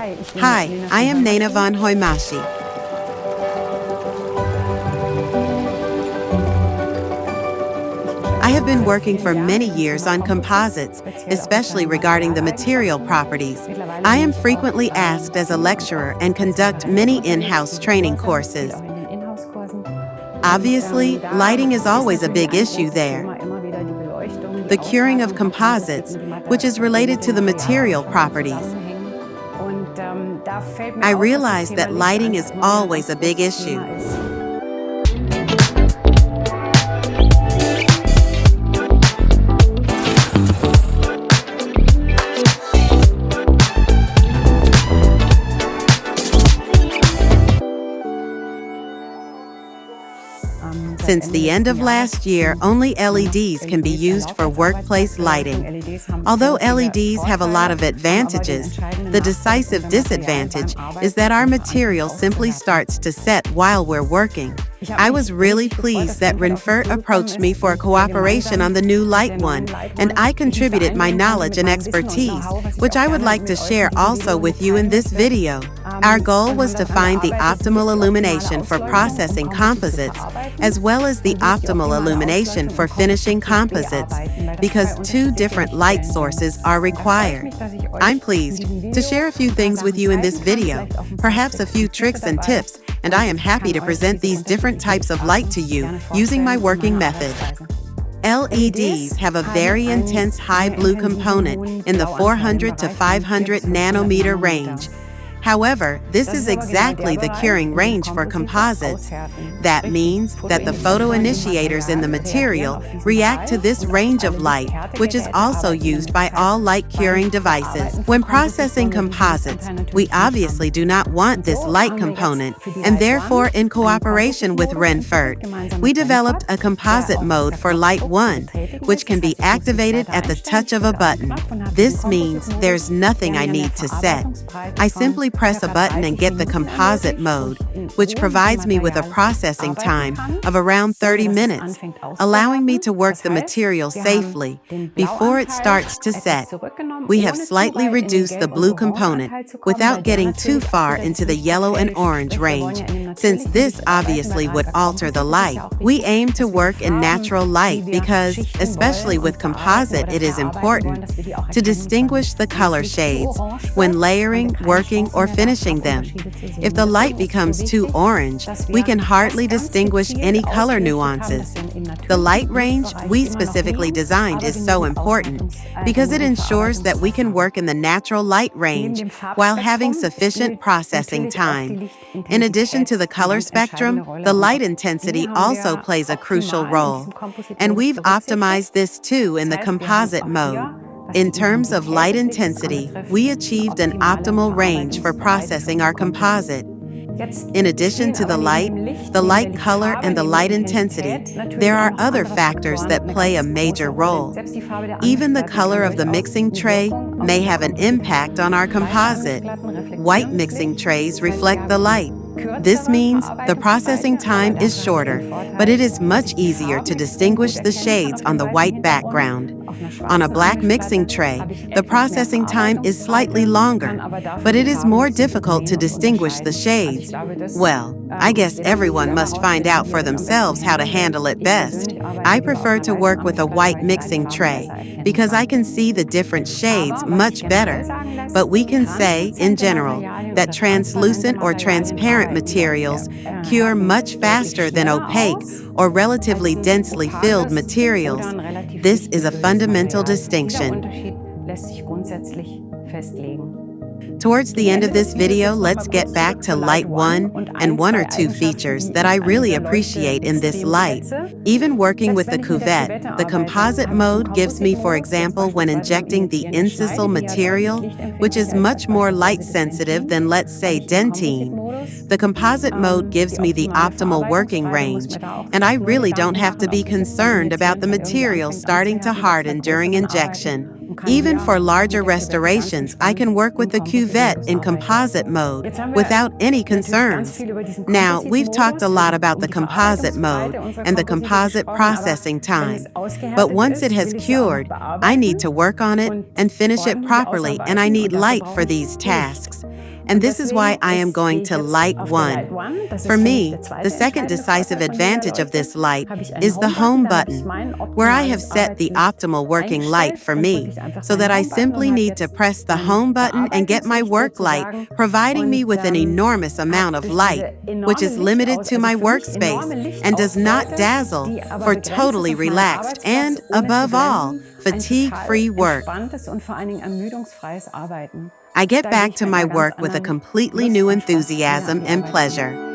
Hi, I am Annette von Haymasy. I have been working for many years on composites, especially regarding the material properties. I am frequently asked as a lecturer and conduct many in-house training courses. Obviously, lighting is always a big issue there. The curing of composites, which is related to the material properties. I realize that lighting is always a big issue. Since the end of last year, only LEDs can be used for workplace lighting. Although LEDs have a lot of advantages, the decisive disadvantage is that our material simply starts to set while we're working. I was really pleased that Renfert approached me for cooperation on the new light one, and I contributed my knowledge and expertise, which I would like to share also with you in this video. Our goal was to find the optimal illumination for processing composites, as well as the optimal illumination for finishing composites, because two different light sources are required. I'm pleased to share a few things with you in this video, perhaps a few tricks and tips, and I am happy to present these different types of light to you using my working method. LEDs have a very intense high blue component in the 400 to 500 nanometer range. However, this is exactly the curing range for composites. That means that the photoinitiators in the material react to this range of light, which is also used by all light curing devices. When processing composites, we obviously do not want this light component, and therefore, in cooperation with Renfert, we developed a composite mode for Light 1, which can be activated at the touch of a button. This means there's nothing I need to set. I simply press a button and get the composite mode, which provides me with a processing time of around 30 minutes, allowing me to work the material safely before it starts to set. We have slightly reduced the blue component without getting too far into the yellow and orange range, since this obviously would alter the light. We aim to work in natural light because, especially with composite, it is important to distinguish the color shades when layering, working, or finishing them. If the light becomes too orange, we can hardly distinguish any color nuances. The light range we specifically designed is so important because it ensures that we can work in the natural light range while having sufficient processing time. In addition to the color spectrum, the light intensity also plays a crucial role, and we've optimized this too in the composite mode. In terms of light intensity, we achieved an optimal range for processing our composite. In addition to the light color, and the light intensity, there are other factors that play a major role. Even the color of the mixing tray may have an impact on our composite. White mixing trays reflect the light. This means the processing time is shorter, but it is much easier to distinguish the shades on the white background. On a black mixing tray, the processing time is slightly longer, but it is more difficult to distinguish the shades. Well, I guess everyone must find out for themselves how to handle it best. I prefer to work with a white mixing tray because I can see the different shades much better. But we can say, in general, that translucent or transparent materials cure much faster than opaque or relatively densely filled materials. This is a fundamental distinction. Towards the end of this video, let's get back to Light 1 and one or two features that I really appreciate in this light. Even working with the cuvette, the composite mode gives me, for example, when injecting the incisal material, which is much more light sensitive than, let's say, dentine. The composite mode gives me the optimal working range, and I really don't have to be concerned about the material starting to harden during injection. Even for larger restorations, I can work with the cuvette in composite mode without any concerns. Now, we've talked a lot about the composite mode and the composite processing time, but once it has cured, I need to work on it and finish it properly, and I need light for these tasks. And this is why I am going to light 1. For me, the second decisive advantage of this light is the home button, where I have set the optimal working light for me, so that I simply need to press the home button and get my work light, providing me with an enormous amount of light, which is limited to my workspace and does not dazzle, for totally relaxed and, above all, fatigue-free work. I get back to my work with a completely new enthusiasm and pleasure.